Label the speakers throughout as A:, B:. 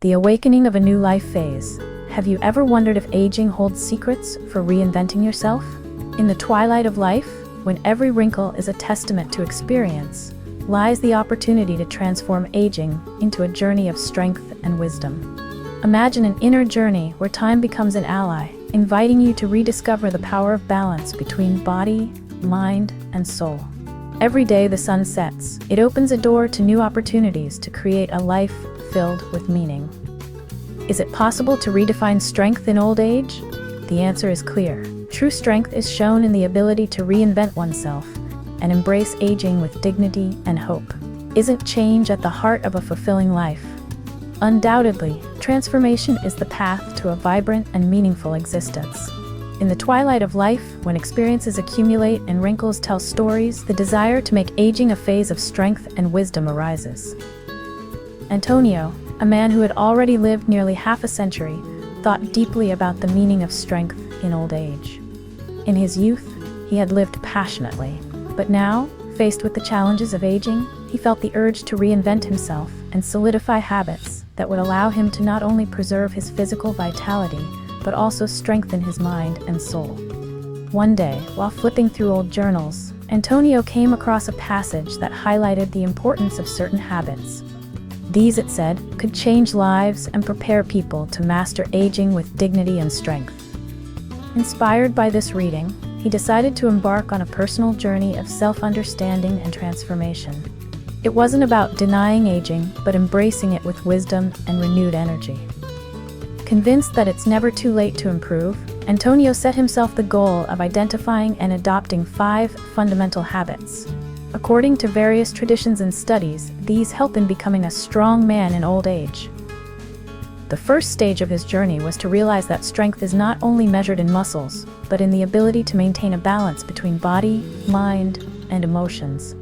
A: The awakening of a new life phase. Have you ever wondered if aging holds secrets for reinventing yourself? In the twilight of life, when every wrinkle is a testament to experience, lies the opportunity to transform aging into a journey of strength and wisdom. Imagine an inner journey where time becomes an ally, inviting you to rediscover the power of balance between body, mind, and soul. Every day the sun sets, it opens a door to new opportunities to create a life filled with meaning. Is it possible to redefine strength in old age? The answer is clear. True strength is shown in the ability to reinvent oneself and embrace aging with dignity and hope. Isn't change at the heart of a fulfilling life? Undoubtedly, transformation is the path to a vibrant and meaningful existence. In the twilight of life, when experiences accumulate and wrinkles tell stories, the desire to make aging a phase of strength and wisdom arises. Antonio, a man who had already lived nearly half a century, thought deeply about the meaning of strength in old age. In his youth, he had lived passionately, but now, faced with the challenges of aging, he felt the urge to reinvent himself and solidify habits that would allow him to not only preserve his physical vitality, but also strengthen his mind and soul. One day, while flipping through old journals, Antonio came across a passage that highlighted the importance of certain habits. These, it said, could change lives and prepare people to master aging with dignity and strength. Inspired by this reading, he decided to embark on a personal journey of self-understanding and transformation. It wasn't about denying aging, but embracing it with wisdom and renewed energy. Convinced that it's never too late to improve, Antonio set himself the goal of identifying and adopting 5 fundamental habits. According to various traditions and studies, these help in becoming a strong man in old age. The first stage of his journey was to realize that strength is not only measured in muscles, but in the ability to maintain a balance between body, mind, and emotions.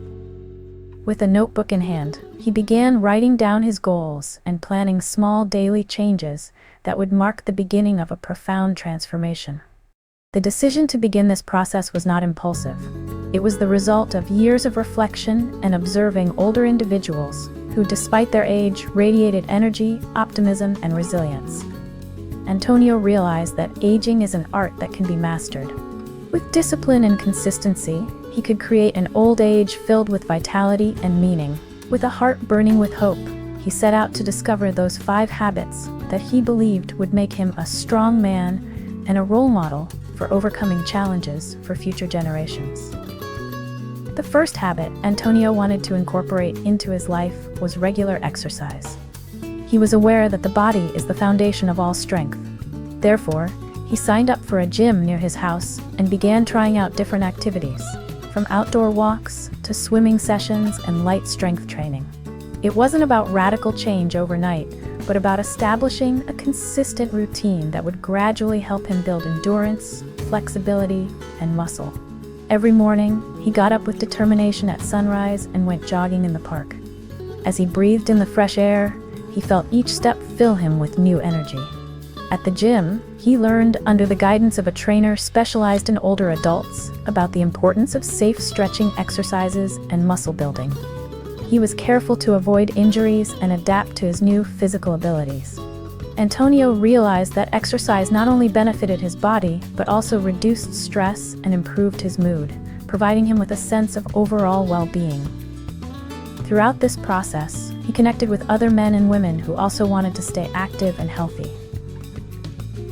A: With a notebook in hand, he began writing down his goals and planning small daily changes that would mark the beginning of a profound transformation. The decision to begin this process was not impulsive. It was the result of years of reflection and observing older individuals who, despite their age, radiated energy, optimism, and resilience. Antonio realized that aging is an art that can be mastered. With discipline and consistency, he could create an old age filled with vitality and meaning. With a heart burning with hope, he set out to discover those 5 habits that he believed would make him a strong man and a role model for overcoming challenges for future generations. The first habit Antonio wanted to incorporate into his life was regular exercise. He was aware that the body is the foundation of all strength. Therefore, he signed up for a gym near his house and began trying out different activities, from outdoor walks to swimming sessions and light strength training. It wasn't about radical change overnight, but about establishing a consistent routine that would gradually help him build endurance, flexibility, and muscle. Every morning, he got up with determination at sunrise and went jogging in the park. As he breathed in the fresh air, he felt each step fill him with new energy. At the gym, he learned, under the guidance of a trainer specialized in older adults, about the importance of safe stretching exercises and muscle building. He was careful to avoid injuries and adapt to his new physical abilities. Antonio realized that exercise not only benefited his body, but also reduced stress and improved his mood, providing him with a sense of overall well-being. Throughout this process, he connected with other men and women who also wanted to stay active and healthy.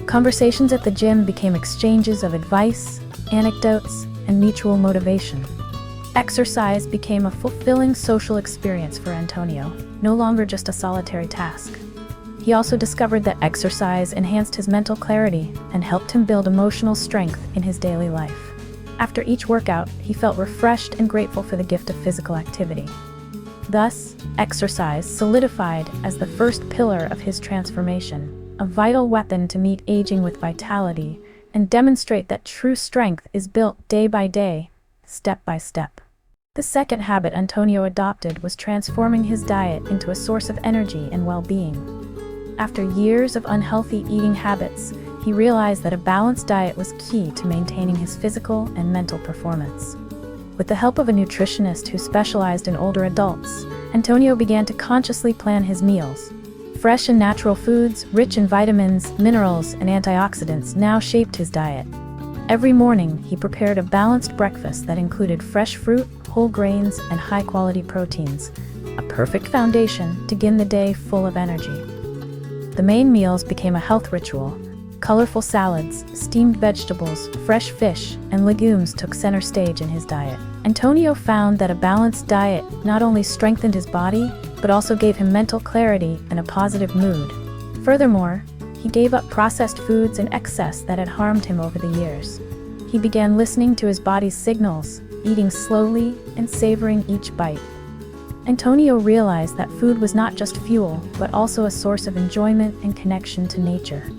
A: Conversations at the gym became exchanges of advice, anecdotes, and mutual motivation. Exercise became a fulfilling social experience for Antonio, no longer just a solitary task. He also discovered that exercise enhanced his mental clarity and helped him build emotional strength in his daily life. After each workout, he felt refreshed and grateful for the gift of physical activity. Thus, exercise solidified as the first pillar of his transformation, a vital weapon to meet aging with vitality and demonstrate that true strength is built day by day, step by step. The second habit Antonio adopted was transforming his diet into a source of energy and well-being. After years of unhealthy eating habits, he realized that a balanced diet was key to maintaining his physical and mental performance. With the help of a nutritionist who specialized in older adults, Antonio began to consciously plan his meals, Fresh and natural foods, rich in vitamins, minerals, and antioxidants, now shaped his diet. Every morning, he prepared a balanced breakfast that included fresh fruit, whole grains, and high-quality proteins, a perfect foundation to begin the day full of energy. The main meals became a health ritual. Colorful salads, steamed vegetables, fresh fish, and legumes took center stage in his diet. Antonio found that a balanced diet not only strengthened his body, but also gave him mental clarity and a positive mood. Furthermore, he gave up processed foods in excess that had harmed him over the years. He began listening to his body's signals, eating slowly and savoring each bite. Antonio realized that food was not just fuel, but also a source of enjoyment and connection to nature.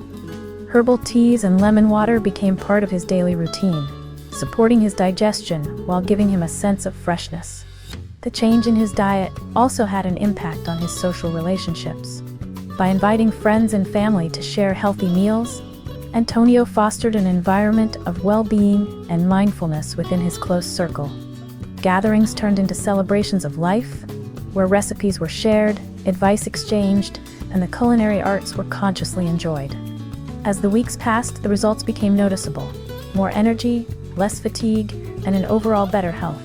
A: Herbal teas and lemon water became part of his daily routine, supporting his digestion while giving him a sense of freshness. The change in his diet also had an impact on his social relationships. By inviting friends and family to share healthy meals, Antonio fostered an environment of well-being and mindfulness within his close circle. Gatherings turned into celebrations of life, where recipes were shared, advice exchanged, and the culinary arts were consciously enjoyed. As the weeks passed, the results became noticeable: more energy, less fatigue, and an overall better health.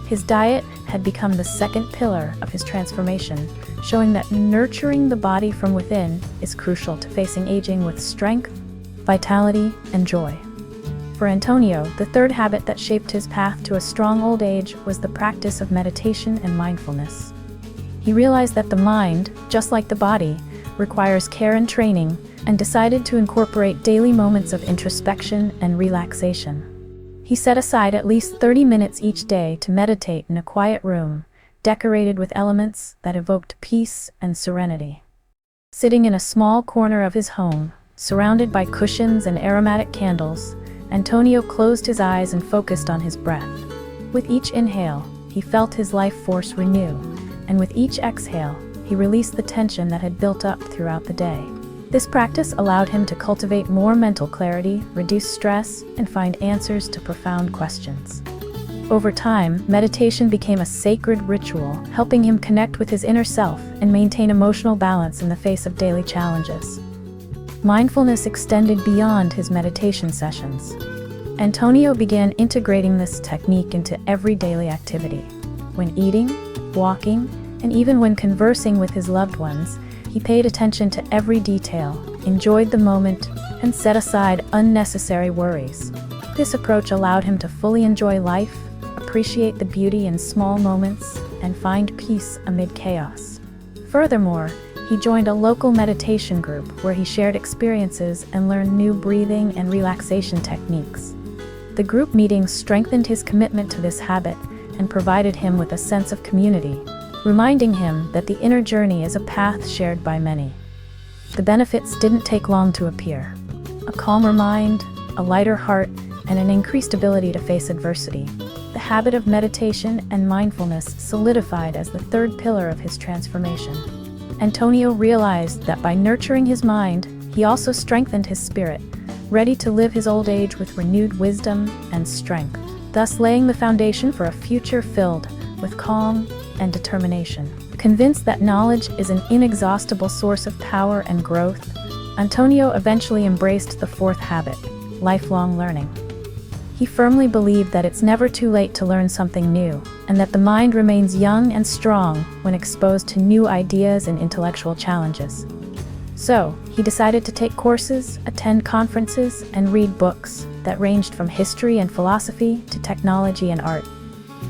A: His diet had become the second pillar of his transformation, showing that nurturing the body from within is crucial to facing aging with strength, vitality, and joy. For Antonio, the third habit that shaped his path to a strong old age was the practice of meditation and mindfulness. He realized that the mind, just like the body, requires care and training, and decided to incorporate daily moments of introspection and relaxation. He set aside at least 30 minutes each day to meditate in a quiet room, decorated with elements that evoked peace and serenity. Sitting in a small corner of his home, surrounded by cushions and aromatic candles, Antonio closed his eyes and focused on his breath. With each inhale, he felt his life force renew, and with each exhale, he released the tension that had built up throughout the day. This practice allowed him to cultivate more mental clarity, reduce stress, and find answers to profound questions. Over time, meditation became a sacred ritual, helping him connect with his inner self and maintain emotional balance in the face of daily challenges. Mindfulness extended beyond his meditation sessions. Antonio began integrating this technique into every daily activity. When eating, walking, and even when conversing with his loved ones, he paid attention to every detail, enjoyed the moment, and set aside unnecessary worries. This approach allowed him to fully enjoy life, appreciate the beauty in small moments, and find peace amid chaos. Furthermore, he joined a local meditation group where he shared experiences and learned new breathing and relaxation techniques. The group meetings strengthened his commitment to this habit and provided him with a sense of community, reminding him that the inner journey is a path shared by many. The benefits didn't take long to appear: a calmer mind, a lighter heart, and an increased ability to face adversity. The habit of meditation and mindfulness solidified as the third pillar of his transformation. Antonio realized that by nurturing his mind, he also strengthened his spirit, ready to live his old age with renewed wisdom and strength, thus laying the foundation for a future filled with calm and determination. Convinced that knowledge is an inexhaustible source of power and growth, Antonio eventually embraced the fourth habit: lifelong learning. He firmly believed that it's never too late to learn something new, and that the mind remains young and strong when exposed to new ideas and intellectual challenges. So, he decided to take courses, attend conferences, and read books that ranged from history and philosophy to technology and art.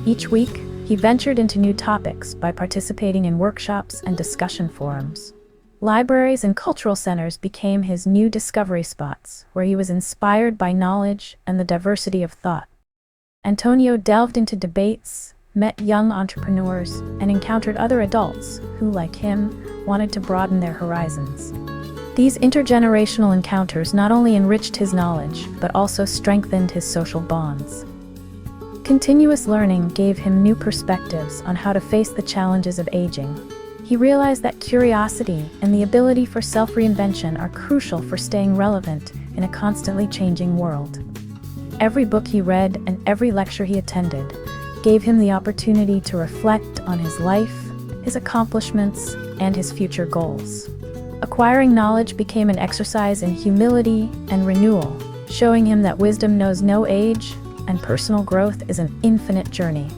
A: Each week, he ventured into new topics by participating in workshops and discussion forums. Libraries and cultural centers became his new discovery spots, where he was inspired by knowledge and the diversity of thought. Antonio delved into debates, met young entrepreneurs, and encountered other adults who, like him, wanted to broaden their horizons. These intergenerational encounters not only enriched his knowledge, but also strengthened his social bonds. Continuous learning gave him new perspectives on how to face the challenges of aging. He realized that curiosity and the ability for self-reinvention are crucial for staying relevant in a constantly changing world. Every book he read and every lecture he attended gave him the opportunity to reflect on his life, his accomplishments, and his future goals. Acquiring knowledge became an exercise in humility and renewal, showing him that wisdom knows no age and personal growth is an infinite journey.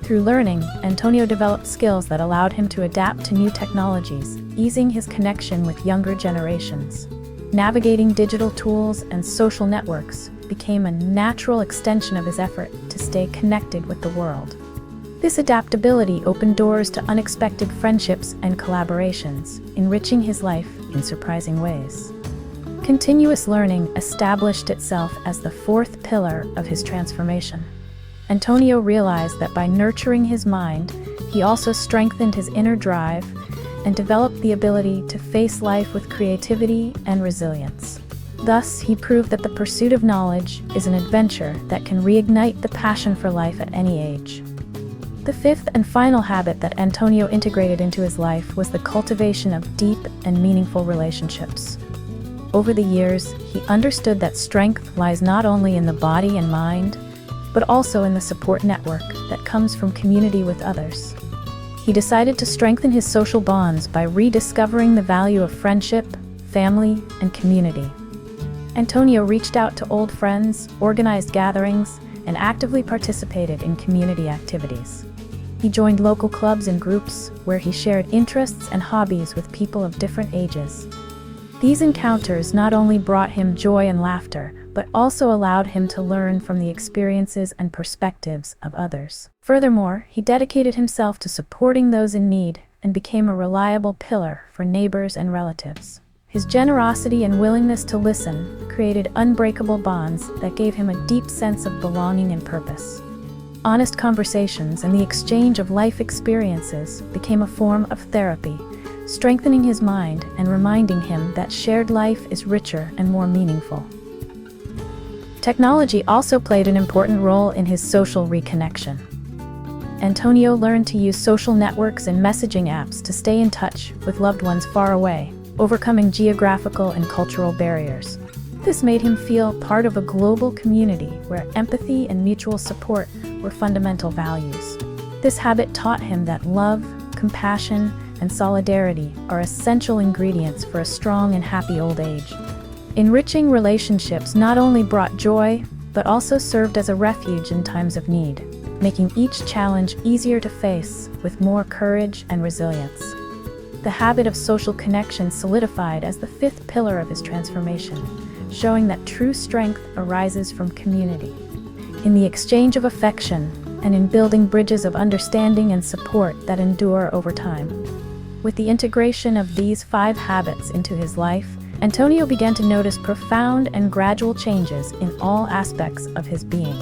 A: Through learning, Antonio developed skills that allowed him to adapt to new technologies, easing his connection with younger generations. Navigating digital tools and social networks became a natural extension of his effort to stay connected with the world. This adaptability opened doors to unexpected friendships and collaborations, enriching his life in surprising ways. Continuous learning established itself as the fourth pillar of his transformation. Antonio realized that by nurturing his mind, he also strengthened his inner drive and developed the ability to face life with creativity and resilience. Thus, he proved that the pursuit of knowledge is an adventure that can reignite the passion for life at any age. The fifth and final habit that Antonio integrated into his life was the cultivation of deep and meaningful relationships. Over the years, he understood that strength lies not only in the body and mind, but also in the support network that comes from community with others. He decided to strengthen his social bonds by rediscovering the value of friendship, family, and community. Antonio reached out to old friends, organized gatherings, and actively participated in community activities. He joined local clubs and groups where he shared interests and hobbies with people of different ages. These encounters not only brought him joy and laughter, but also allowed him to learn from the experiences and perspectives of others. Furthermore, he dedicated himself to supporting those in need and became a reliable pillar for neighbors and relatives. His generosity and willingness to listen created unbreakable bonds that gave him a deep sense of belonging and purpose. Honest conversations and the exchange of life experiences became a form of therapy, strengthening his mind and reminding him that shared life is richer and more meaningful. Technology also played an important role in his social reconnection. Antonio learned to use social networks and messaging apps to stay in touch with loved ones far away, overcoming geographical and cultural barriers. This made him feel part of a global community where empathy and mutual support were fundamental values. This habit taught him that love, compassion, and solidarity are essential ingredients for a strong and happy old age. Enriching relationships not only brought joy, but also served as a refuge in times of need, making each challenge easier to face with more courage and resilience. The habit of social connection solidified as the fifth pillar of his transformation, showing that true strength arises from community, in the exchange of affection, and in building bridges of understanding and support that endure over time. With the integration of these 5 habits into his life, Antonio began to notice profound and gradual changes in all aspects of his being.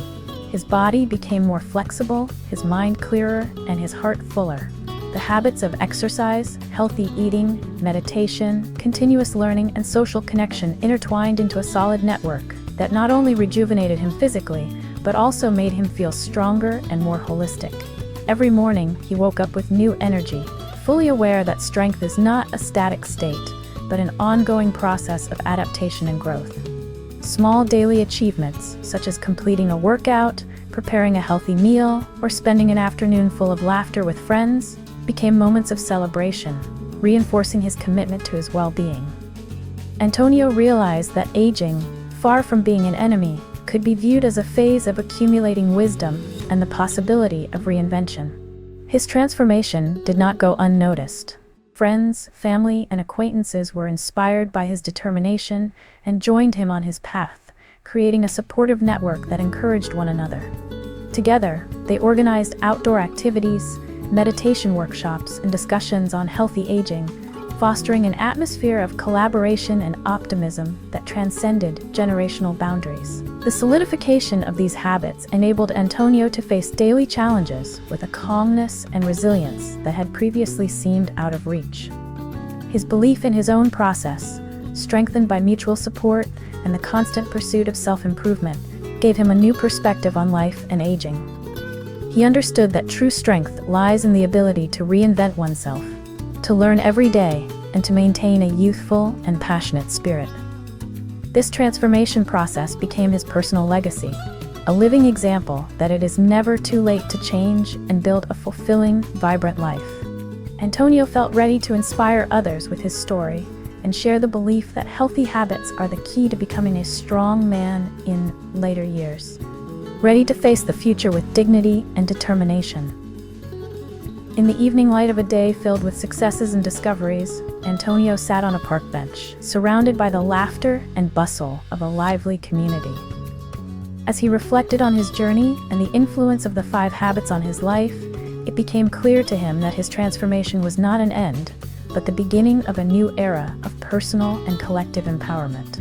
A: His body became more flexible, his mind clearer, and his heart fuller. The habits of exercise, healthy eating, meditation, continuous learning, and social connection intertwined into a solid network that not only rejuvenated him physically, but also made him feel stronger and more holistic. Every morning, he woke up with new energy, fully aware that strength is not a static state, but an ongoing process of adaptation and growth. Small daily achievements, such as completing a workout, preparing a healthy meal, or spending an afternoon full of laughter with friends, became moments of celebration, reinforcing his commitment to his well-being. Antonio realized that aging, far from being an enemy, could be viewed as a phase of accumulating wisdom and the possibility of reinvention. His transformation did not go unnoticed. Friends, family, and acquaintances were inspired by his determination and joined him on his path, creating a supportive network that encouraged one another. Together, they organized outdoor activities, meditation workshops, and discussions on healthy aging, fostering an atmosphere of collaboration and optimism that transcended generational boundaries. The solidification of these habits enabled Antonio to face daily challenges with a calmness and resilience that had previously seemed out of reach. His belief in his own process, strengthened by mutual support and the constant pursuit of self-improvement, gave him a new perspective on life and aging. He understood that true strength lies in the ability to reinvent oneself, to learn every day, and to maintain a youthful and passionate spirit. This transformation process became his personal legacy, a living example that it is never too late to change and build a fulfilling, vibrant life. Antonio felt ready to inspire others with his story and share the belief that healthy habits are the key to becoming a strong man in later years, ready to face the future with dignity and determination. In the evening light of a day filled with successes and discoveries, Antonio sat on a park bench, surrounded by the laughter and bustle of a lively community. As he reflected on his journey and the influence of the 5 habits on his life, it became clear to him that his transformation was not an end, but the beginning of a new era of personal and collective empowerment.